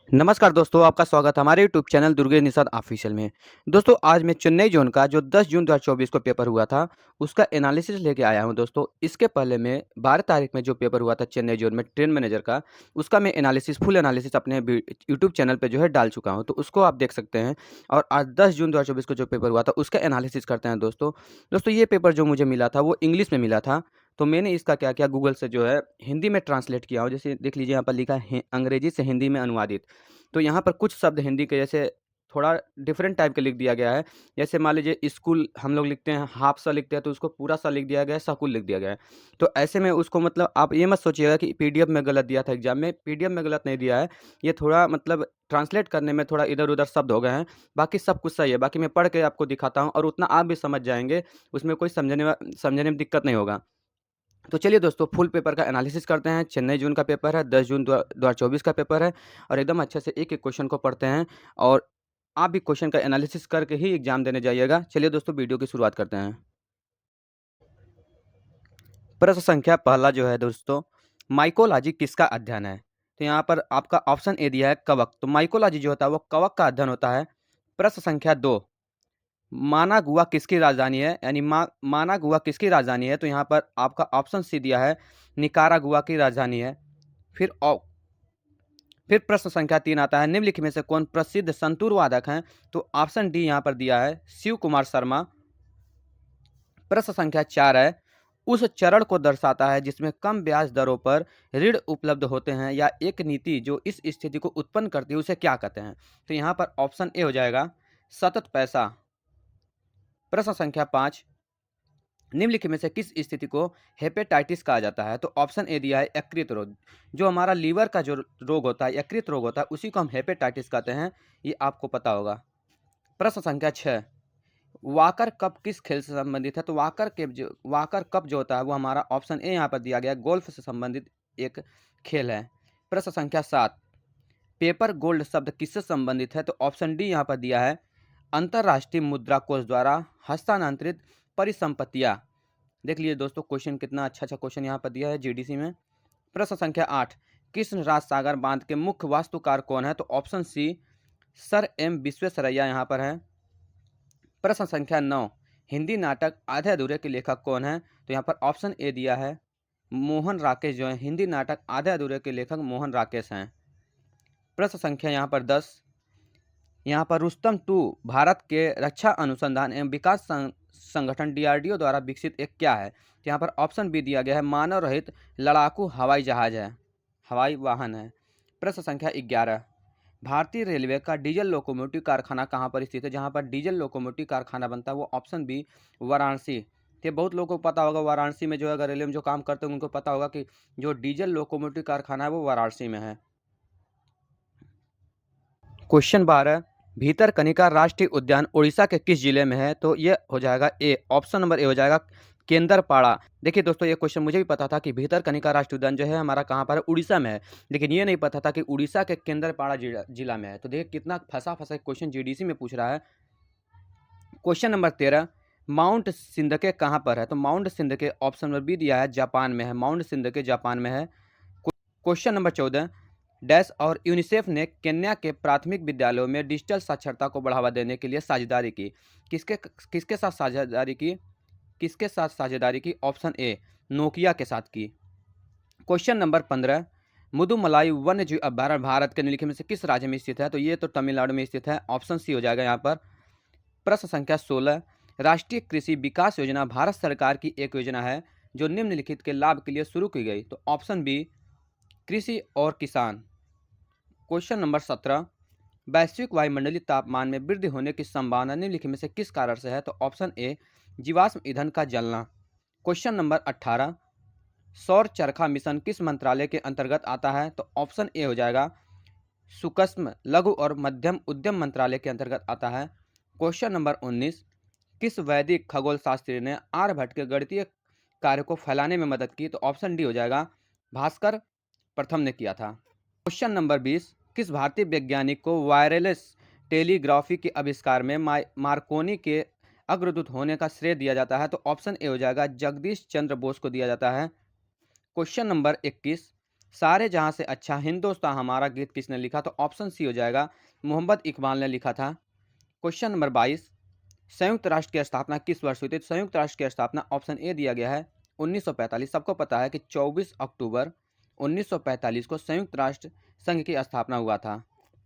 नमस्कार दोस्तों, आपका स्वागत है हमारे यूट्यूब चैनल दुर्गे निषाद ऑफिशियल में। दोस्तों, आज मैं चेन्नई ज़ोन का जो 10 जून 2024 को पेपर हुआ था, उसका एनालिसिस लेके आया हूँ दोस्तों। इसके पहले मैं 12 तारीख में जो पेपर हुआ था चेन्नई ज़ोन में ट्रेन मैनेजर का, उसका मैं फुल एनालिसिस अपने यूट्यूब चैनल पे जो है डाल चुका हूँ, तो उसको आप देख सकते हैं। और आज 10 जून 2024 को जो पेपर हुआ था, उसका एनालिसिस करते हैं दोस्तों। दोस्तों, ये पेपर जो मुझे मिला था, वो इंग्लिश में मिला था। तो मैंने इसका क्या किया, गूगल से जो है हिंदी में ट्रांसलेट किया हूँ। जैसे देख लीजिए, यहाँ पर लिखा है अंग्रेजी से हिंदी में अनुवादित। तो यहाँ पर कुछ शब्द हिंदी के जैसे थोड़ा डिफरेंट टाइप के लिख दिया गया है। जैसे मान लीजिए स्कूल हम लोग लिखते हैं, हाफ सा लिखते हैं, तो उसको पूरा सा लिख दिया गया है, स्कूल लिख दिया गया है। तो ऐसे में उसको मतलब आप ये मत सोचिएगा कि पीडीएफ में गलत दिया था एग्जाम में, पीडीएफ में गलत नहीं दिया है। ये थोड़ा मतलब ट्रांसलेट करने में थोड़ा इधर-उधर शब्द हो गए हैं, बाकी सब कुछ सही है। बाकी मैं पढ़ के आपको दिखाता हूँ और उतना आप भी समझ जाएँगे, उसमें कोई समझने में दिक्कत नहीं होगा। तो चलिए दोस्तों, फुल पेपर का एनालिसिस करते हैं। चेन्नई जून का पेपर है, 10 जून 2024 का पेपर है और एकदम अच्छे से एक-एक क्वेश्चन को पढ़ते हैं और आप भी क्वेश्चन का एनालिसिस करके ही एग्ज़ाम देने जाइएगा। चलिए दोस्तों, वीडियो की शुरुआत करते हैं। प्रश्न संख्या पहला जो है दोस्तों, माइकोलॉजी किसका अध्ययन है? तो यहाँ पर आपका ऑप्शन ए दिया है कवक। तो माइकोलॉजी जो होता है वो कवक का अध्ययन होता है। प्रश्न संख्या 2, मानागुआ किसकी राजधानी है? यानी मानागुआ किसकी राजधानी है? तो यहाँ पर आपका ऑप्शन सी दिया है निकारागुआ की राजधानी है। फिर औ फिर प्रश्न संख्या 3 आता है, निम्नलिखित में से कौन प्रसिद्ध संतूर वादक हैं? तो ऑप्शन डी यहाँ पर दिया है शिव कुमार शर्मा। प्रश्न संख्या 4 है, उस चरण को दर्शाता है जिसमें कम ब्याज दरों पर ऋण उपलब्ध होते हैं या एक नीति जो इस स्थिति को उत्पन्न करती है उसे क्या कहते हैं? तो यहाँ पर ऑप्शन ए हो जाएगा सतत पैसा। प्रश्न संख्या 5, निम्नलिखित में से किस स्थिति को हेपेटाइटिस कहा जाता है? तो ऑप्शन ए दिया है यकृत रोग। जो हमारा लीवर का जो रोग होता है, यकृत रोग होता है, उसी को हम हेपेटाइटिस कहते हैं। ये आपको पता होगा। प्रश्न संख्या 6, वॉकर कप किस खेल से संबंधित है? तो वॉकर कप जो होता है वो हमारा ऑप्शन ए यहाँ पर दिया गया है, गोल्फ से संबंधित एक खेल है। प्रश्न संख्या 7, पेपर गोल्ड शब्द किससे संबंधित है? तो ऑप्शन डी यहाँ पर दिया है अंतरराष्ट्रीय मुद्रा कोष द्वारा हस्तांतरित परिसंपत्तियां। देख लीजिए दोस्तों, क्वेश्चन कितना अच्छा क्वेश्चन यहाँ पर दिया है जीडीसी में। प्रश्न संख्या 8, कृष्णराज सागर बांध के मुख्य वास्तुकार कौन है? तो option C sir M Visvesvaraya यहाँ पर है। प्रश्न संख्या 9, हिंदी नाटक आधे अधूरे के लेखक कौन है? तो यहाँ पर ऑप्शन ए दिया है मोहन राकेश जो है, हिंदी नाटक आधे अधूरे के लेखक मोहन राकेश हैं। प्रश्न संख्या यहाँ पर 10, यहाँ पर रुस्तम 2 भारत के रक्षा अनुसंधान एवं विकास संगठन डीआरडीओ द्वारा विकसित एक क्या है? तो यहाँ पर ऑप्शन बी दिया गया है मानव रहित लड़ाकू हवाई जहाज है, हवाई वाहन है। प्रश्न संख्या 11, भारतीय रेलवे का डीजल लोकोमोटिव कारखाना कहाँ पर स्थित है? जहाँ पर डीजल लोकोमोटिव कारखाना बनता है वो ऑप्शन बी वाराणसी। तो बहुत लोगों को पता होगा, वाराणसी में जो है अगर रेलवे में जो काम करते हैं उनको पता होगा कि जो डीजल लोकोमोटिव कारखाना है वो वाराणसी में है। क्वेश्चन 12, भीतरकनिका राष्ट्रीय उद्यान उड़ीसा के किस जिले में है? तो ये हो जाएगा ए, ऑप्शन नंबर ए हो जाएगा केंद्रपाड़ा। देखिए दोस्तों, ये क्वेश्चन मुझे भी पता था कि भीतरकनिका राष्ट्रीय उद्यान जो है हमारा कहाँ पर है, उड़ीसा में है। लेकिन ये नहीं पता था कि उड़ीसा के केंद्रपाड़ा जिला में है। तो देखिए कितना फंसा फंसा क्वेश्चन जीडीसी में पूछ रहा है। क्वेश्चन नंबर 13, माउंट सिंदके कहाँ पर है? तो माउंट सिंदके ऑप्शन नंबर बी दिया है जापान में है, माउंट सिंदके जापान में है। क्वेश्चन नंबर 14, डैश और यूनिसेफ ने केन्या के प्राथमिक विद्यालयों में डिजिटल साक्षरता को बढ़ावा देने के लिए साझेदारी की। किसके किसके साथ साझेदारी की? किसके साथ साझेदारी की? ऑप्शन ए नोकिया के साथ की। क्वेश्चन नंबर 15, मुदुमलाई वन्य जीव अभ्यारण्य भारत के निम्नलिखित में से किस राज्य में स्थित है? तो ये तो तमिलनाडु में स्थित है, ऑप्शन सी हो जाएगा यहाँ पर। प्रश्न संख्या 16, राष्ट्रीय कृषि विकास योजना भारत सरकार की एक योजना है जो निम्नलिखित के लाभ के लिए शुरू की गई। तो ऑप्शन बी कृषि और किसान। क्वेश्चन नंबर 17, वैश्विक वायुमंडलीय तापमान में वृद्धि होने की संभावना निम्नलिखित में से किस कारण से है? तो ऑप्शन ए जीवाश्म ईंधन का जलना। क्वेश्चन नंबर 18, सौर चरखा मिशन किस मंत्रालय के अंतर्गत आता है? तो ऑप्शन ए हो जाएगा सूक्ष्म लघु और मध्यम उद्यम मंत्रालय के अंतर्गत आता है। क्वेश्चन नंबर 19, किस वैदिक खगोल शास्त्री ने आर्यभट्ट के गणितीय कार्य को फैलाने में मदद की? तो ऑप्शन डी हो जाएगा भास्कर प्रथम ने किया था। क्वेश्चन नंबर 20, किस भारतीय वैज्ञानिक को वायरलेस टेलीग्राफी के आविष्कार में मार्कोनी के अग्रदूत होने का श्रेय दिया जाता है? तो ऑप्शन ए हो जाएगा जगदीश चंद्र बोस को दिया जाता है। क्वेश्चन नंबर 21, सारे जहां से अच्छा हिंदुस्तान हमारा गीत किसने लिखा? तो ऑप्शन सी हो जाएगा, मोहम्मद इकबाल ने लिखा था। क्वेश्चन नंबर 22, संयुक्त राष्ट्र की स्थापना किस वर्ष हुई थी? तो संयुक्त राष्ट्र की स्थापना ऑप्शन ए दिया गया है 1945। सबको पता है कि 24 अक्टूबर 1945 को संयुक्त राष्ट्र संघ की स्थापना हुआ था,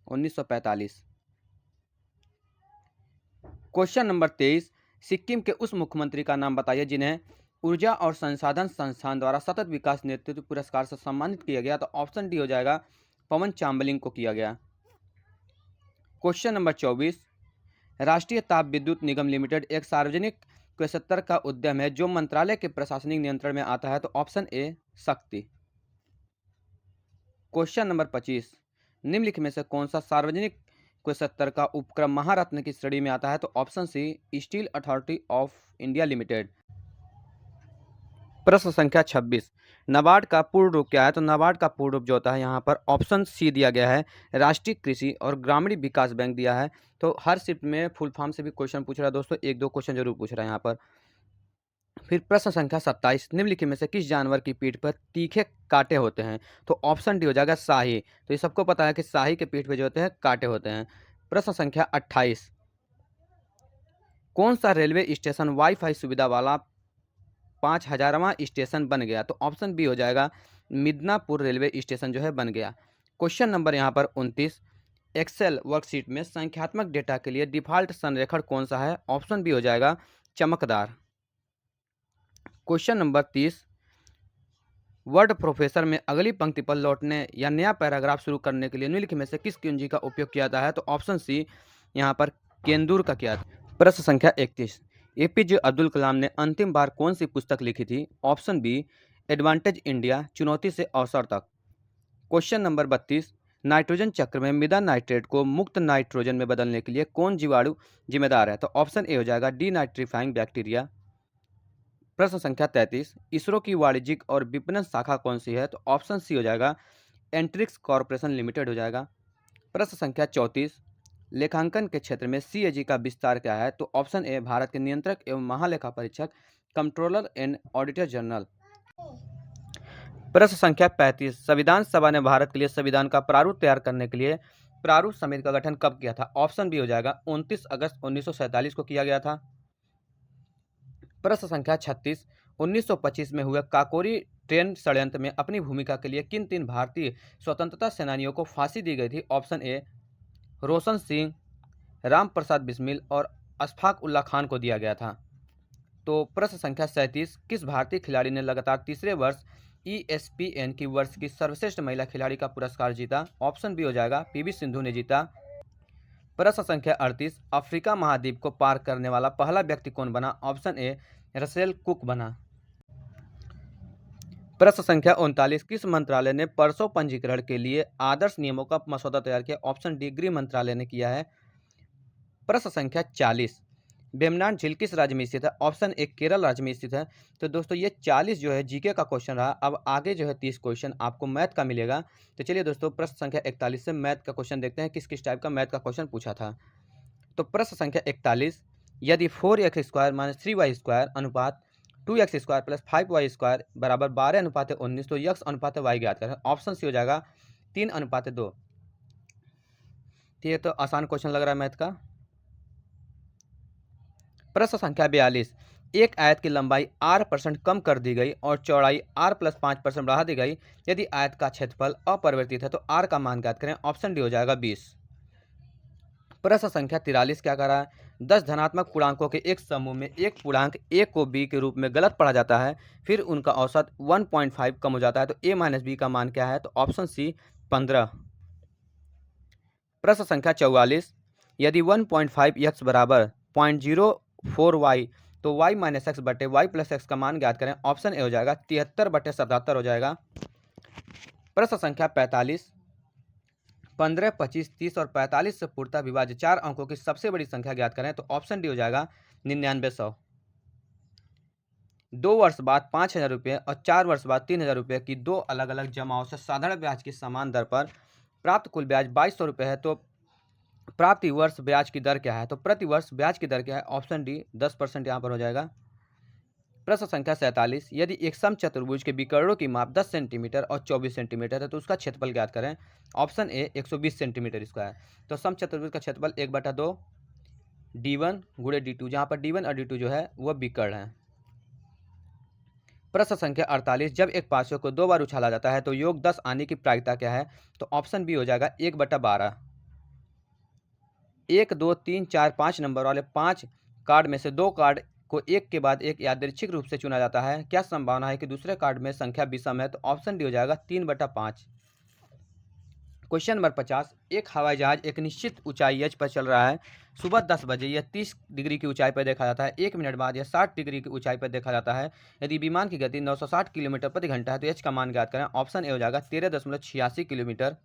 1945। क्वेश्चन नंबर 23, सिक्किम के उस मुख्यमंत्री का नाम बताइए जिन्हें ऊर्जा और संसाधन संस्थान द्वारा सतत विकास नेतृत्व पुरस्कार से सम्मानित किया गया? तो ऑप्शन डी हो जाएगा, पवन चामलिंग को किया गया। क्वेश्चन नंबर 24, राष्ट्रीय ताप विद्युत निगम लिमिटेड एक सार्वजनिक क्षेत्र का उद्यम है जो मंत्रालय के प्रशासनिक नियंत्रण में आता है? तो ऑप्शन ए, शक्ति। क्वेश्चन नंबर 25, निम्नलिखित में से कौन सा सार्वजनिक क्षेत्र का उपक्रम महारत्न की श्रेणी में आता है? तो option C, steel authority of India limited. प्रश्न संख्या 26, नाबार्ड का पूर्ण रूप क्या है? तो नाबार्ड का पूर्ण रूप जो होता है यहाँ पर ऑप्शन सी दिया गया है, राष्ट्रीय कृषि और ग्रामीण विकास बैंक दिया है। तो हर शिफ्ट में फुल फॉर्म से भी क्वेश्चन पूछ रहा है दोस्तों, एक दो क्वेश्चन जरूर पूछ रहा है यहाँ पर। फिर प्रश्न संख्या 27, निम्नलिखित में से किस जानवर की पीठ पर तीखे कांटे होते हैं? तो ऑप्शन डी हो जाएगा, शाही। तो ये सबको पता है कि शाही के पीठ पे जो होते हैं कांटे होते हैं। प्रश्न संख्या 28, कौन सा रेलवे स्टेशन वाईफाई सुविधा वाला 5000वां स्टेशन बन गया? तो ऑप्शन बी हो जाएगा, मिदनापुर रेलवे स्टेशन जो है बन गया। क्वेश्चन नंबर यहाँ पर 29, एक्सेल वर्कशीट में संख्यात्मक डेटा के लिए डिफॉल्ट संरेखण कौन सा है? ऑप्शन बी हो जाएगा, चमकदार। क्वेश्चन नंबर 30, वर्ड प्रोफेसर में अगली पंक्ति पर लौटने या नया पैराग्राफ शुरू करने के लिए निम्नलिखित में से किस कुंजी का उपयोग किया जाता है? तो ऑप्शन सी यहाँ पर केंदुर का किया। प्रश्न संख्या 31, एपीजे अब्दुल कलाम ने अंतिम बार कौन सी पुस्तक लिखी थी? ऑप्शन बी, एडवांटेज इंडिया, चुनौती से अवसर तक। क्वेश्चन नंबर 32, नाइट्रोजन चक्र में मृदा नाइट्रेट को मुक्त नाइट्रोजन में बदलने के लिए कौन जीवाणु जिम्मेदार है? तो ऑप्शन ए हो जाएगा, डी नाइट्रीफाइंग बैक्टीरिया। प्रश्न संख्या 33, इसरो की वाणिज्यिक और विपणन शाखा कौन सी है? तो ऑप्शन सी हो जाएगा, एंट्रिक्स कॉर्पोरेशन लिमिटेड हो जाएगा। प्रश्न संख्या 34, लेखांकन के क्षेत्र में सीएजी का विस्तार क्या है? तो ऑप्शन ए, भारत के नियंत्रक एवं महालेखा परीक्षक, कंट्रोलर एंड ऑडिटर जनरल। प्रश्न संख्या 35, संविधान सभा ने भारत के लिए संविधान का प्रारूप तैयार करने के लिए प्रारूप समिति का गठन कब किया था? ऑप्शन बी हो जाएगा, 29 अगस्त 1947 को किया गया था। प्रश्न संख्या 36, 1925 में हुए काकोरी ट्रेन षड्यंत्र में अपनी भूमिका के लिए किन 3 भारतीय स्वतंत्रता सेनानियों को फांसी दी गई थी? ऑप्शन ए, रोशन सिंह, राम प्रसाद बिस्मिल और अशफाक उल्लाह खान को दिया गया था। तो प्रश्न संख्या 37, किस भारतीय खिलाड़ी ने लगातार तीसरे वर्ष ESPN की वर्ष की सर्वश्रेष्ठ महिला खिलाड़ी का पुरस्कार जीता? ऑप्शन बी हो जाएगा, पीवी सिंधु ने जीता। प्रश्न संख्या 38, अफ्रीका महाद्वीप को पार करने वाला पहला व्यक्ति कौन बना? ऑप्शन ए, रसेल कुक बना। प्रश्न संख्या 39, किस मंत्रालय ने परसों पंजीकरण के लिए आदर्श नियमों का मसौदा तैयार किया? ऑप्शन डी, गृह मंत्रालय ने किया है। प्रश्न संख्या 40, वेम्बनाड झील किस राज्य में स्थित है? ऑप्शन ए, केरल राज्य में स्थित है। तो दोस्तों ये 40 जो है जीके का क्वेश्चन रहा। अब आगे जो है 30 क्वेश्चन आपको मैथ का मिलेगा। तो चलिए दोस्तों, प्रश्न संख्या 41 से मैथ का क्वेश्चन देखते हैं, किस किस टाइप का मैथ का क्वेश्चन पूछा था। तो प्रश्न संख्या 41, यदि 4x² - 3y² अनुपात 2x² + 5y² बराबर 12:19 तो x अनुपात y ज्ञात करें। ऑप्शन सी हो जाएगा, 3:2। ये तो आसान क्वेश्चन लग रहा है मैथ का। प्रश्न संख्या 42, एक आयत की लंबाई r% कम कर दी गई और चौड़ाई r + 5% बढ़ा दी गई। यदि आयत का क्षेत्रफल अपरिवर्तित है तो r का मान ज्ञात करें। ऑप्शन डी हो जाएगा 20। प्रश्न संख्या 43 क्या कर रहा है, 10 धनात्मक पूर्णांकों के एक समूह में एक पूर्णांक a को b के रूप में गलत पढ़ा जाता है, फिर उनका औसत 1.5 कम हो जाता है, तो a - b का मान क्या है? तो ऑप्शन सी, 15। प्रश्न संख्या 44, यदि 1.5x बराबर 0.04y तो y - x बटे y + x का मान ज्ञात करें। ऑप्शन ए हो जाएगा, 73/77 हो जाएगा। प्रश्न संख्या 45, 15, 25, 30 और 45 से पूर्णतः विभाज्य 4 अंकों की सबसे बड़ी संख्या ज्ञात करें। तो ऑप्शन डी हो जाएगा, 9900। 2 वर्ष बाद 5,000 रुपये और 4 वर्ष बाद 3,000 रुपये की दो अलग अलग जमाओं से साधारण ब्याज की समान दर पर प्राप्त कुल ब्याज 2200 रुपये है, तो प्रति वर्ष ब्याज की दर क्या है? तो प्रति वर्ष ब्याज की दर क्या है? ऑप्शन डी, 10% यहाँ पर हो जाएगा। प्रश्न संख्या 47, यदि एक समचतुर्भुज के विकर्णों की माप 10 सेंटीमीटर और 24 सेंटीमीटर है तो उसका क्षेत्रफल ज्ञात करें। Option A 120 centimetre square. तो समचतुर्भुज का क्षेत्रफल 1/2 D1 गुणे D2, जहाँ पर D1 और D2 जो है वह विकर्ण है। प्रश्न संख्या 48, जब एक पार्श्व को 2 बार उछाला जाता है तो योग 10 आने की प्रायिकता क्या है। तो ऑप्शन बी हो जाएगा 1/12। 1, 2, 3, 4, 5 नंबर वाले 5 कार्ड में से 2 कार्ड को एक के बाद एक यादृच्छिक रूप से चुना जाता है। क्या संभावना है कि दूसरे कार्ड में संख्या विषम है। तो ऑप्शन डी हो जाएगा 3/5। क्वेश्चन नंबर 50, एक हवाई जहाज एक निश्चित ऊंचाई एच पर चल रहा है। सुबह 10 बजे यह 30 डिग्री की ऊंचाई पर देखा जाता है। 1 मिनट बाद यह 60 डिग्री की ऊंचाई पर देखा जाता है। यदि विमान की गति 960 किलोमीटर प्रति घंटा है तो एच का मान ज्ञात करें। ऑप्शन ए हो जाएगा 13.86 किलोमीटर।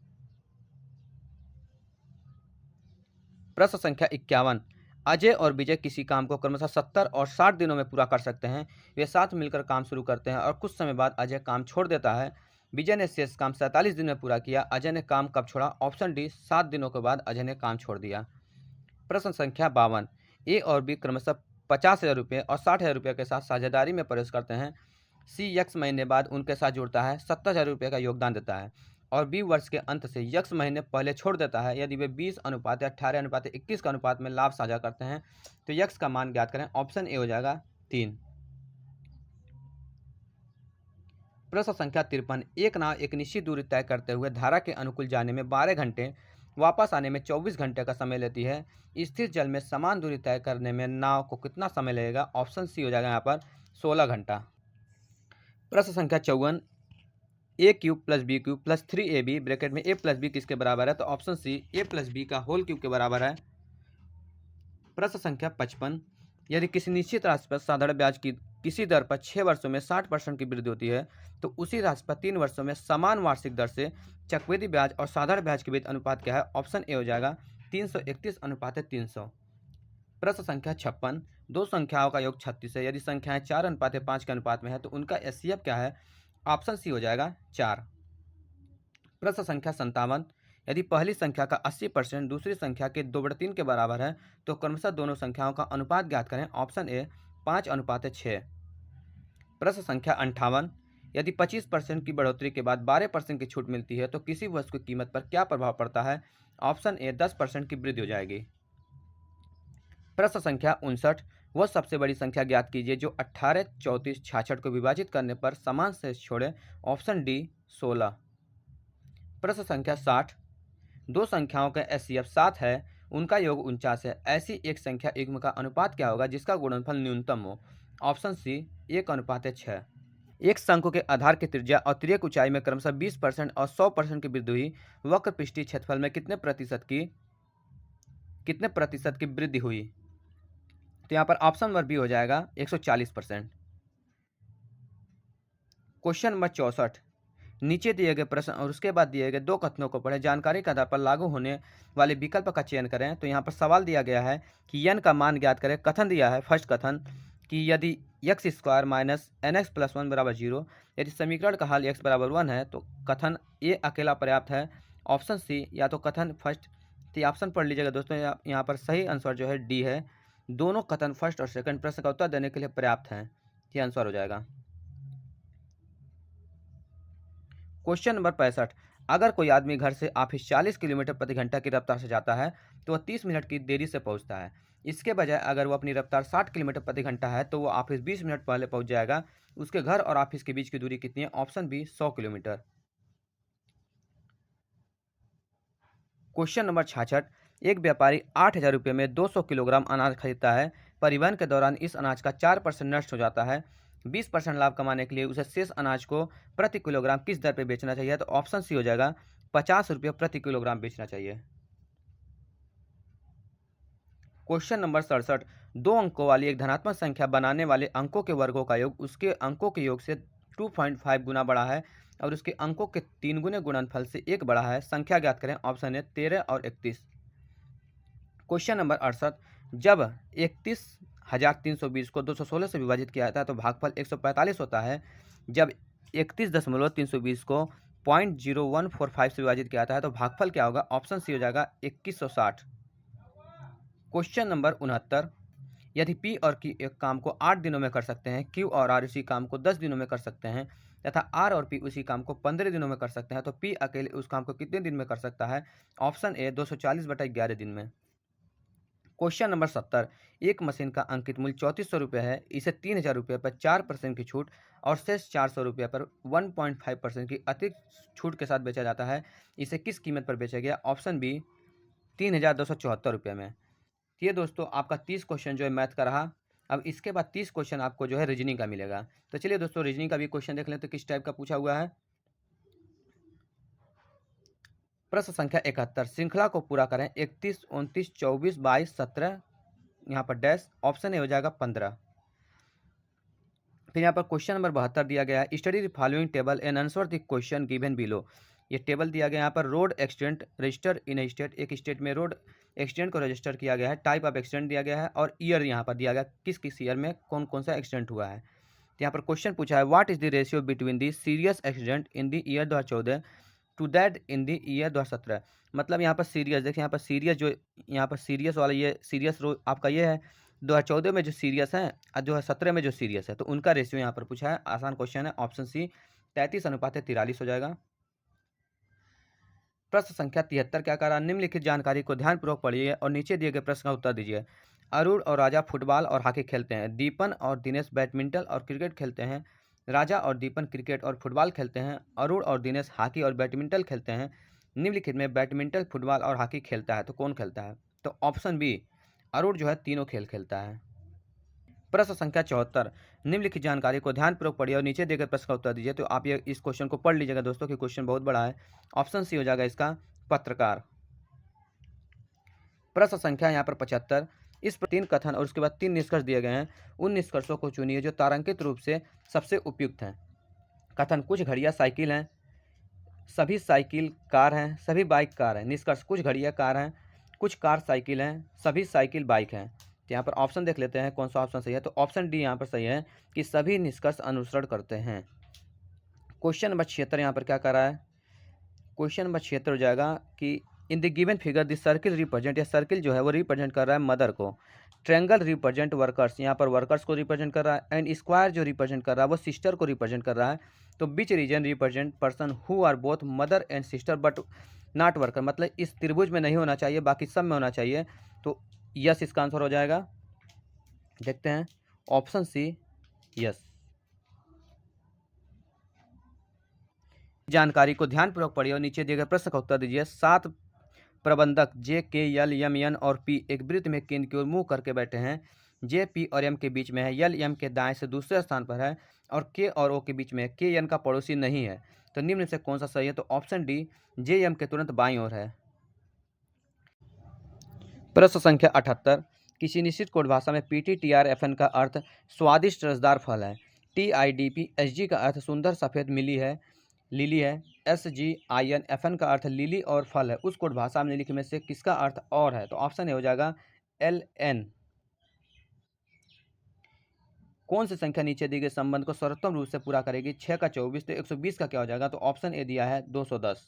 प्रश्न संख्या 51, अजय और विजय किसी काम को क्रमशः 70 और 60 दिनों में पूरा कर सकते हैं। वे साथ मिलकर काम शुरू करते हैं और कुछ समय बाद अजय काम छोड़ देता है। विजय ने शेष काम 47 दिन में पूरा किया। अजय ने काम कब छोड़ा। ऑप्शन डी 7 दिनों के बाद अजय ने काम छोड़ दिया। प्रश्न संख्या 52, ए और बी क्रमशः 50,000 रुपये और 60,000 रुपये के साथ साझेदारी में प्रवेश करते हैं। सी यक्स महीने बाद उनके साथ जुड़ता है, 70,000 रुपये का योगदान देता है और बी वर्ष के अंत से यक्स महीने पहले छोड़ देता है। यदि वे 20 अनुपात या 18:21 का अनुपात में लाभ साझा करते हैं तो यक्स का मान ज्ञात करें। ऑप्शन ए हो जाएगा 3। प्रश्न संख्या 53, एक नाव एक निश्चित दूरी तय करते हुए धारा के अनुकूल जाने में 12 घंटे, वापस आने में 24 घंटे का समय लेती है। स्थिर जल में समान दूरी तय करने में नाव को कितना समय लगेगा। ऑप्शन सी हो जाएगा यहाँ पर 16 घंटा। प्रश्न संख्या 54, A cube plus B cube plus 3ab bracket में ए प्लस बी किसके बराबर है। तो option C A plus B का होल क्यूब के बराबर है। प्रश्न संख्या 55, यदि किसी निश्चित राशि पर साधारण ब्याज की किसी दर पर 6 वर्षों में 60% की वृद्धि होती है तो उसी राशि पर 3 वर्षों में समान वार्षिक दर से चक्रवृद्धि ब्याज और साधारण ब्याज के बीच अनुपात क्या है। ऑप्शन ए हो जाएगा 331:300। प्रश्न संख्या 56, दो संख्याओं का योग 36 है। यदि संख्याएं 4:5 के अनुपात में है तो उनका एचसीएफ क्या है। ऑप्शन सी हो जाएगा 4। प्रश्न संख्या 57, यदि पहली संख्या का 80% दूसरी संख्या के 2/3 के बराबर है तो क्रमशः दोनों संख्याओं का अनुपात ज्ञात करें। Option A 5:6। प्रश्न संख्या 58, यदि 25% की बढ़ोतरी के बाद 12% की छूट मिलती है तो किसी वस्तु की कीमत पर क्या प्रभाव पड़ता है। ऑप्शन ए 10% की वृद्धि हो जाएगी। प्रश्न संख्या 59, वह सबसे बड़ी संख्या ज्ञात कीजिए जो 18, 34, 66 को विभाजित करने पर समान शेष छोड़े। Option D 16। प्रश्न संख्या 60, दो संख्याओं का एचसीएफ 7 है, उनका योग 49 है। ऐसी एक संख्या युग्म का अनुपात क्या होगा जिसका गुणनफल न्यूनतम हो। Option C 1:6। एक शंकु के आधार की त्रिज्या और तिर्यक ऊंचाई में क्रमशः 20% और 100% की वृद्धि हुई। वक्र पृष्ठीय क्षेत्रफल में कितने प्रतिशत की वृद्धि हुई। तो यहाँ पर ऑप्शन नंबर बी हो जाएगा 140%। क्वेश्चन नंबर 64, नीचे दिए गए प्रश्न और उसके बाद दिए गए दो कथनों को पढ़ें। जानकारी के आधार पर लागू होने वाले विकल्प का चयन करें। तो यहाँ पर सवाल दिया गया है कि n का मान ज्ञात करें। कथन दिया है, फर्स्ट कथन कि यदि x² माइनस NX + 1 बराबर 0, यदि समीकरण का हल x बराबर 1 है तो कथन ए अकेला पर्याप्त है। ऑप्शन सी या तो कथन फर्स्ट, तो ऑप्शन पढ़ लीजिएगा दोस्तों। यहाँ पर सही आंसर जो है डी है। दोनों कथन फर्स्ट और सेकंड प्रश्न का उत्तर देने के लिए पर्याप्त हैं। ये आंसर हो जाएगा। क्वेश्चन नंबर 65, अगर कोई आदमी घर से ऑफिस 40 किलोमीटर प्रति घंटा की रफ्तार से जाता है तो वह 30 मिनट की देरी से पहुंचता है। इसके बजाय अगर वो अपनी रफ्तार 60 किलोमीटर प्रति घंटा है तो वो ऑफिस 20 मिनट पहले पहुंच जाएगा। उसके घर और ऑफिस के बीच की दूरी कितनी है। Option B 100 kilometre. Question number 66, एक व्यापारी 8,000 रुपये में 200 किलोग्राम अनाज खरीदता है। परिवहन के दौरान इस अनाज का 4% नष्ट हो जाता है। 20% लाभ कमाने के लिए उसे शेष अनाज को प्रति किलोग्राम किस दर पर बेचना चाहिए। तो ऑप्शन सी हो जाएगा 50 रुपये प्रति किलोग्राम बेचना चाहिए। क्वेश्चन नंबर 67, दो अंकों वाली एक धनात्मक संख्या बनाने वाले अंकों के वर्गों का योग उसके अंकों के योग से 2.5 गुना बड़ा है और उसके अंकों के 3 गुने गुणनफल से 1 बड़ा है। संख्या ज्ञात करें। ऑप्शन है 13 और 31। क्वेश्चन नंबर 68, जब 31,320 को 216 से विभाजित किया जाता है तो भागफल 145 होता है। जब 31,320 को 0.0145 से विभाजित किया जाता है तो भागफल क्या होगा। ऑप्शन सी हो जाएगा 2160। क्वेश्चन नंबर 69, यदि P और Q एक काम को 8 दिनों में कर सकते हैं, Q और R उसी काम को 10 दिनों में कर सकते हैं तथा R और P उसी काम को 15 दिनों में कर सकते हैं, तो P अकेले उस काम को कितने दिन में कर सकता है? ऑप्शन ए 240/11 दिन में। क्वेश्चन नंबर 70, एक मशीन का अंकित मूल्य 3400 है, इसे 3000 रुपये पर 4% की छूट और शेष 400 रुपये पर 1.5% की अतिरिक्त छूट के साथ बेचा जाता है, इसे किस कीमत पर बेचा गया? ऑप्शन बी 3274 रुपये में। ये दोस्तों आपका 30 क्वेश्चन जो है मैथ का रहा। अब इसके बाद 30 क्वेश्चन आपको जो है रीजनिंग का मिलेगा। तो चलिए दोस्तों रीजनिंग का भी क्वेश्चन देख लें तो किस टाइप का पूछा हुआ है। प्रश्न संख्या 71, श्रृंखला को पूरा करें 31, 29, 24, 22, 17, यहाँ पर डैश, ऑप्शन ए हो जाएगा 15। फिर यहाँ पर क्वेश्चन नंबर 72 दिया गया है, study the following table and answer the question given below. ये टेबल दिया गया यहाँ पर रोड एक्सीडेंट रजिस्टर इन ए स्टेट, एक स्टेट में रोड एक्सीडेंट को रजिस्टर किया गया है, टाइप ऑफ एक्सीडेंट दिया गया है और ईयर यहाँ पर दिया गया किस किस ईयर में कौन कौन सा एक्सीडेंट हुआ है। तो यहाँ पर क्वेश्चन पूछा है, what is the ratio between the serious accident in the year 2014 to that in the year 2017। मतलब यहाँ पर सीरियस देखिए, यहाँ पर सीरियस जो यहाँ पर सीरियस वाला ये सीरियस रो आपका ये है 2014 में जो सीरियस है और 2017 में जो सीरियस है, तो उनका रेशियो यहाँ पर पूछा है। आसान क्वेश्चन है, ऑप्शन सी 33:43 हो जाएगा। प्रश्न संख्या 73 क्या कह रहा है, निम्नलिखित जानकारी को ध्यानपूर्वक पढ़िए और नीचे दिए गए प्रश्न का उत्तर दीजिए। अरुण और राजा फुटबॉल और हॉकी खेलते हैं, दीपन और दिनेश बैडमिंटन और क्रिकेट खेलते हैं। राजा और दीपन क्रिकेट और फुटबॉल खेलते हैं, अरुण और दिनेश हॉकी और बैडमिंटन खेलते हैं। निम्नलिखित में बैडमिंटन, फुटबॉल और हॉकी खेलता है तो कौन खेलता है? तो ऑप्शन बी अरुण जो है तीनों खेल खेलता है। प्रश्न संख्या 74, निम्नलिखित जानकारी को ध्यानपूर्वक पढ़िए और नीचे दिए गए प्रश्न का उत्तर दीजिए। तो आप ये इस क्वेश्चन को पढ़ लीजिएगा दोस्तों कि क्वेश्चन बहुत बड़ा है। ऑप्शन सी हो जाएगा इसका पत्रकार। प्रश्न संख्या यहाँ पर 75, इस पर 3 कथन और उसके बाद 3 निष्कर्ष दिए गए हैं, उन निष्कर्षों को चुनिए जो तारांकित रूप से सबसे उपयुक्त हैं। कथन, कुछ घड़ियाँ साइकिल हैं, सभी साइकिल कार हैं, सभी बाइक कार हैं। निष्कर्ष, कुछ घड़ियाँ कार हैं, कुछ कार साइकिल हैं, सभी साइकिल बाइक हैं। तो यहाँ पर ऑप्शन देख लेते हैं कौन सा ऑप्शन सही है। तो ऑप्शन डी यहाँ पर सही है कि सभी निष्कर्ष अनुसरण करते हैं। क्वेश्चन नंबर 76 यहाँ पर क्या कर रहा है, क्वेश्चन नंबर 76 हो जाएगा कि in the given figure the circle represent, या सर्किल जो है वो रिप्रेजेंट कर रहा है मदर को, ट्रायंगल रिप्रेजेंट वर्कर्स, यहाँ पर वर्कर्स को रिप्रेजेंट कर रहा है, एंड स्क्वायर जो रिप्रेजेंट कर रहा है वो सिस्टर को रिप्रेजेंट कर रहा है। तो बीच region represent person who are both mother and sister but not worker, मतलब इस त्रिभुज में नहीं होना चाहिए बाकी सब में होना चाहिए। तो यस इसका आंसर हो जाएगा। देखते हैं ऑप्शन सी यस। जानकारी को ध्यानपूर्वक पढ़िए और नीचे दिए गए प्रश्न का उत्तर दीजिए। 7 प्रबंधक जे के एल एम एन और पी एक वृत्त में केंद्र की ओर मुंह करके बैठे हैं। जे पी और एम के बीच में है, एल एम के दाएं से दूसरे स्थान पर है और के और ओ के बीच में है, के एन का पड़ोसी नहीं है। तो निम्न से कौन सा सही है? तो ऑप्शन डी जे एम के तुरंत बाईं ओर है। प्रश्न संख्या 78, किसी निश्चित कोड भाषा में PTTRFN का अर्थ स्वादिष्ट रसदार फल है, TIDPSG का अर्थ सुंदर सफ़ेद मिली है लिली है, SGINFN का अर्थ लिली और फल है। उस कोड भाषा में निम्नलिखित में से किसका अर्थ और है? तो ऑप्शन ए हो जाएगा LN। कौन सी संख्या नीचे दी गए संबंध को सर्वोत्तम रूप से पूरा करेगी? 6 का 24, तो 120 का क्या हो जाएगा? तो ऑप्शन ए दिया है 210।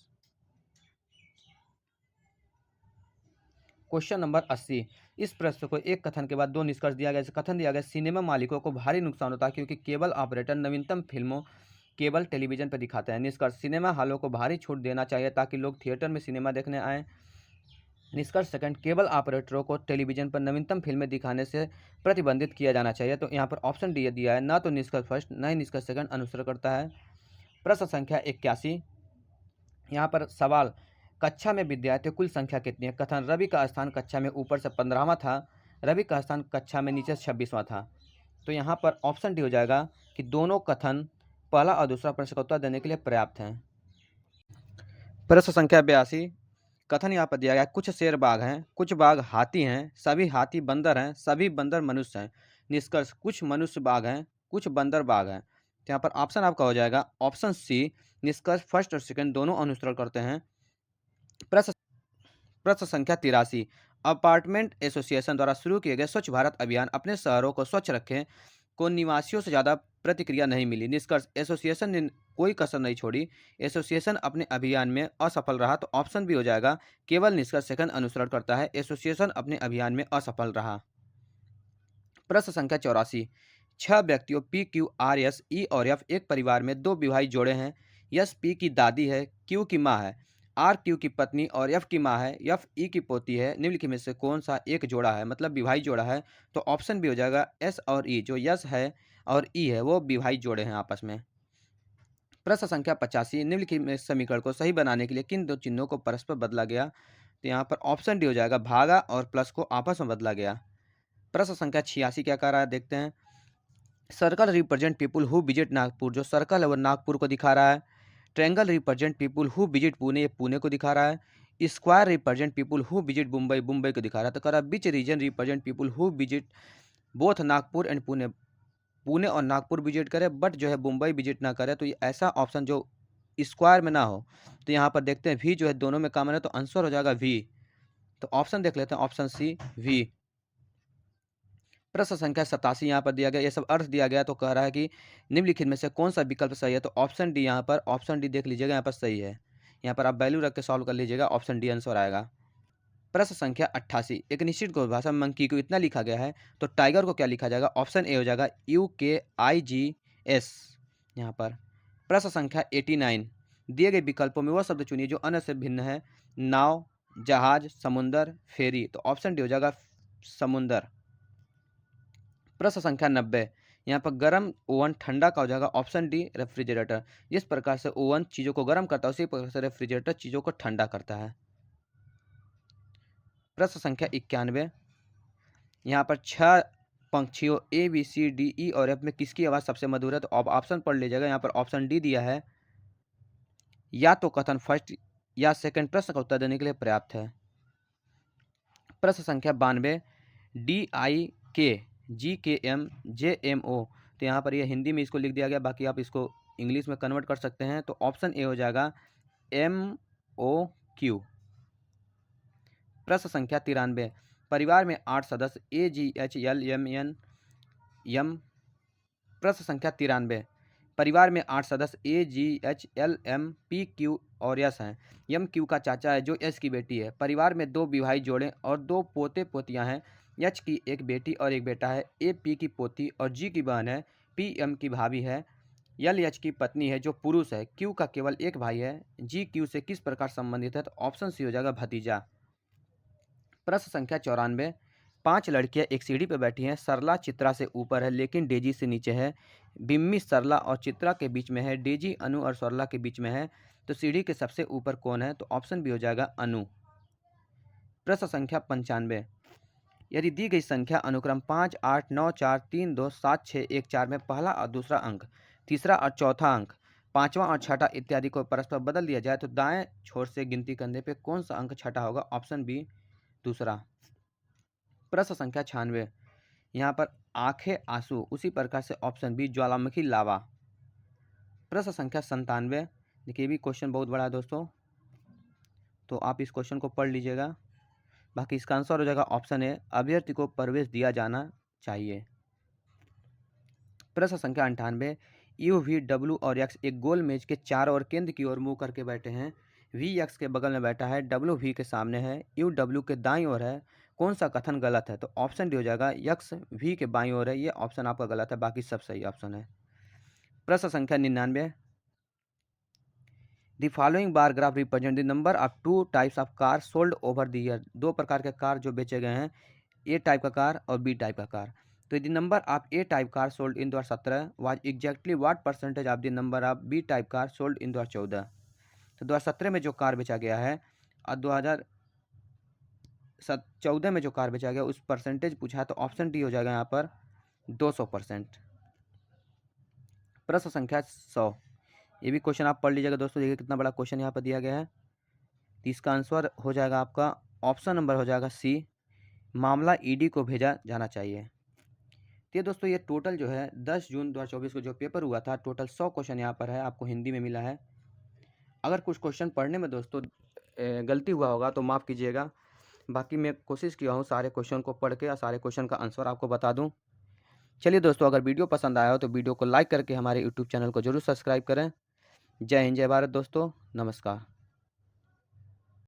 क्वेश्चन नंबर 80, इस प्रश्न को एक कथन के बाद 2 निष्कर्ष दिया गया। इस कथन दिया गया, सिनेमा मालिकों को भारी नुकसान होता है क्योंकि केबल ऑपरेटर नवीनतम फिल्मों केबल टेलीविजन पर दिखाते हैं। निष्कर्ष, सिनेमा हॉलों को भारी छूट देना चाहिए ताकि लोग थिएटर में सिनेमा देखने आएँ। निष्कर्ष सेकंड, केबल ऑपरेटरों को टेलीविजन पर नवीनतम फिल्में दिखाने से प्रतिबंधित किया जाना चाहिए। तो यहाँ पर ऑप्शन डी दिया है, ना तो निष्कर्ष फर्स्ट ना ही निष्कर्ष सेकंड अनुसरण करता है। प्रश्न संख्या 81, यहाँ पर सवाल, कक्षा में विद्यार्थियों कुल संख्या कितनी है? कथन, रवि का स्थान कक्षा में ऊपर से 15वां था, रवि का स्थान कक्षा में नीचे से 26वां था। तो यहाँ पर ऑप्शन डी हो जाएगा कि दोनों कथन पहला और दूसरा प्रश्न का उत्तर देने के लिए पर्याप्त हैं। प्रश्न संख्या 82, कथन यहाँ पर दिया गया, कुछ शेर बाघ हैं, कुछ बाघ हाथी हैं, सभी हाथी बंदर हैं, सभी बंदर मनुष्य हैं। निष्कर्ष, कुछ मनुष्य बाघ हैं, कुछ बंदर बाघ हैं। तो यहाँ पर ऑप्शन आपका हो जाएगा ऑप्शन सी, निष्कर्ष फर्स्ट और सेकंड दोनों अनुसरण करते हैं। प्रश्न प्रश्न संख्या 83, अपार्टमेंट एसोसिएशन द्वारा शुरू किए गए स्वच्छ भारत अभियान अपने शहरों को स्वच्छ रखें को निवासियों से ज़्यादा प्रतिक्रिया नहीं मिली। निष्कर्ष, एसोसिएशन ने कोई कसर नहीं छोड़ी, एसोसिएशन अपने अभियान में असफल रहा। तो ऑप्शन भी हो जाएगा केवल निष्कर्ष सेकंड अनुसरण करता है, एसोसिएशन अपने अभियान में असफल रहा। प्रश्न संख्या 84। 6 व्यक्तियों पी, क्यू, आर, एस, ई और एफ एक परिवार में 2 विवाहित जोड़े हैं। एस पी की दादी है, क्यू की माँ है, आर क्यू की पत्नी और एफ की माँ है, एफ ई की पोती है। निम्नलिखित में से कौन सा एक जोड़ा है, मतलब विवाहित जोड़ा है? तो ऑप्शन बी हो जाएगा एस और ई। जो यस है और ई है वो विवाहित जोड़े हैं आपस में। प्रश्न संख्या 85। निम्नलिखित में समीकरण को सही बनाने के लिए किन दो चिन्हों को परस्पर बदला गया? तो यहाँ पर ऑप्शन डी हो जाएगा, भागा और प्लस को आपस में बदला गया। प्रश्न संख्या 86 क्या कह रहा है, देखते हैं। Circle represent people who visit Nagpur, जो सर्कल है वो नागपुर को दिखा रहा है। Triangle represent people who visit Pune, ये पुणे को दिखा रहा है। Square represent people who visit Mumbai, Mumbai को दिखा रहा है। तो कह रहा है which region represent people who visit both Nagpur and Pune, Pune और नागपुर विजिट करे बट जो है मुंबई विजिट ना करे। तो ये ऐसा ऑप्शन जो स्क्वायर में ना हो। तो यहाँ पर देखते हैं वी जो है दोनों में कॉमन है, तो आंसर हो जाएगा वी। तो ऑप्शन देख लेते हैं, ऑप्शन सी वी। प्रश्न संख्या 87 यहाँ पर दिया गया, ये सब अर्थ दिया गया। तो कह रहा है कि निम्नलिखित में से कौन सा विकल्प सही है? तो ऑप्शन डी यहाँ पर, ऑप्शन डी देख लीजिएगा यहाँ पर सही है। यहाँ पर आप वैल्यू रख के सॉल्व कर लीजिएगा, ऑप्शन डी आंसर आएगा। प्रश्न संख्या 88। एक निश्चित भाषा में मंकी को इतना लिखा गया है, तो टाइगर को क्या लिखा जाएगा? ऑप्शन ए हो जाएगा UKIGS यहाँ पर। प्रश्न संख्या 89। दिए गए विकल्पों में वह शब्द चुनिए जो अन्य से भिन्न है। नाव, जहाज, समुंदर, फेरी। तो ऑप्शन डी हो जाएगा समुंदर। प्रश्न संख्या 90। यहाँ पर गर्म ओवन ठंडा का हो जाएगा, ऑप्शन डी रेफ्रिजरेटर। जिस प्रकार से ओवन चीज़ों को गर्म करता है उसी प्रकार से रेफ्रिजरेटर चीज़ों को ठंडा करता है। प्रश्न संख्या 91। यहाँ पर 6 पंक्षियों A B C D E और एफ में किसकी आवाज़ सबसे मधुर है? तो अब ऑप्शन पढ़ लीजिएगा। यहाँ पर ऑप्शन डी दिया है, या तो कथन फर्स्ट या सेकंड प्रश्न का उत्तर देने के लिए पर्याप्त है। प्रश्न संख्या 92। DIKGKM JMO, तो यहाँ पर ये हिंदी में इसको लिख दिया गया, बाकी आप इसको इंग्लिश में कन्वर्ट कर सकते हैं। तो ऑप्शन ए हो जाएगा MOQ। प्रश्न संख्या 93। परिवार में 8 सदस्य AGHLMN। प्रश्न संख्या 93। परिवार में 8 सदस्य AGHLMPQ और यस हैं। यम क्यू का चाचा है जो एस की बेटी है। परिवार में 2 विवाहित जोड़े और 2 पोते पोतियां हैं। एच की एक बेटी और एक बेटा है। ए पी की पोती और जी की बहन है। पी एम की भाभी है। यल एच की पत्नी है जो पुरुष है। क्यू का केवल एक भाई है। जी क्यू से किस प्रकार संबंधित है? तो ऑप्शन सी हो जाएगा भतीजा। प्रश्न संख्या 94। 5 लड़कियां एक सीढ़ी पर बैठी हैं। सरला चित्रा से ऊपर है लेकिन डेजी से नीचे है। बिम्मी सरला और चित्रा के बीच में है। डेजी अनु और सरला के बीच में है। तो सीढ़ी के सबसे ऊपर कौन है? तो ऑप्शन बी हो जाएगा अनु। प्रश्न संख्या 95। यदि दी गई संख्या अनुक्रम 5 8 9 4 3 2 7 6 1 4 में पहला और दूसरा अंक, तीसरा और चौथा अंक, पांचवा और छठा इत्यादि को परस्पर बदल दिया जाए तो दाएं छोर से गिनती करने पे कौन सा अंक छठा होगा? ऑप्शन बी दूसरा। प्रश्न संख्या 96। यहाँ पर आंखें आंसू, उसी प्रकार से ऑप्शन बी ज्वालामुखी लावा। प्रश्न संख्या 97। देखिए ये भी क्वेश्चन बहुत बड़ा है दोस्तों, तो आप इस क्वेश्चन को पढ़ लीजिएगा। बाकी इसका आंसर हो जाएगा ऑप्शन ए, अभ्यर्थी को प्रवेश दिया जाना चाहिए। प्रश्न संख्या 98। यू वी डब्ल्यू और एक्स एक गोल मेज के चारों ओर केंद्र की ओर मुंह करके बैठे हैं। वी एक्स के बगल में बैठा है, डब्ल्यू वी के सामने है, यू डब्ल्यू के दाईं ओर है। कौन सा कथन गलत है? तो ऑप्शन डी हो जाएगा एक्स वी के बाईं ओर है। ये ऑप्शन आपका गलत है, बाकी सब सही ऑप्शन है। प्रश्न संख्या 99। The following bar graph represent the number of 2 types of car sold over the year. 2 प्रकार के कार जो बेचे गए हैं, ए टाइप का कार और बी टाइप का कार। तो the number of A type car sold in 2017 was exactly what percentage of the number of B type car sold in 2014। तो 2017 में जो कार बेचा गया है और 2014 में जो कार बेचा गया उस परसेंटेज पूछा है, तो ऑप्शन डी हो जाएगा यहाँ पर 200%। प्रश्न संख्या 100। ये भी क्वेश्चन आप पढ़ लीजिएगा दोस्तों, देखिए कितना बड़ा क्वेश्चन यहाँ पर दिया गया है। तो इसका आंसर हो जाएगा आपका ऑप्शन नंबर हो जाएगा सी, मामला ईडी को भेजा जाना चाहिए। तो ये दोस्तों ये टोटल जो है 10 जून 2024 को जो पेपर हुआ था, टोटल 100 क्वेश्चन यहाँ पर है, आपको हिंदी में मिला है। अगर कुछ क्वेश्चन पढ़ने में दोस्तों गलती हुआ होगा तो माफ़ कीजिएगा, बाकी मैं कोशिश किया हूँ सारे क्वेश्चन को पढ़ के और सारे क्वेश्चन का आंसर आपको बता दूँ। चलिए दोस्तों, अगर वीडियो पसंद आया हो तो वीडियो को लाइक करके हमारे यूट्यूब चैनल को जरूर सब्सक्राइब करें। जय हिंद, जय भारत दोस्तों, नमस्कार।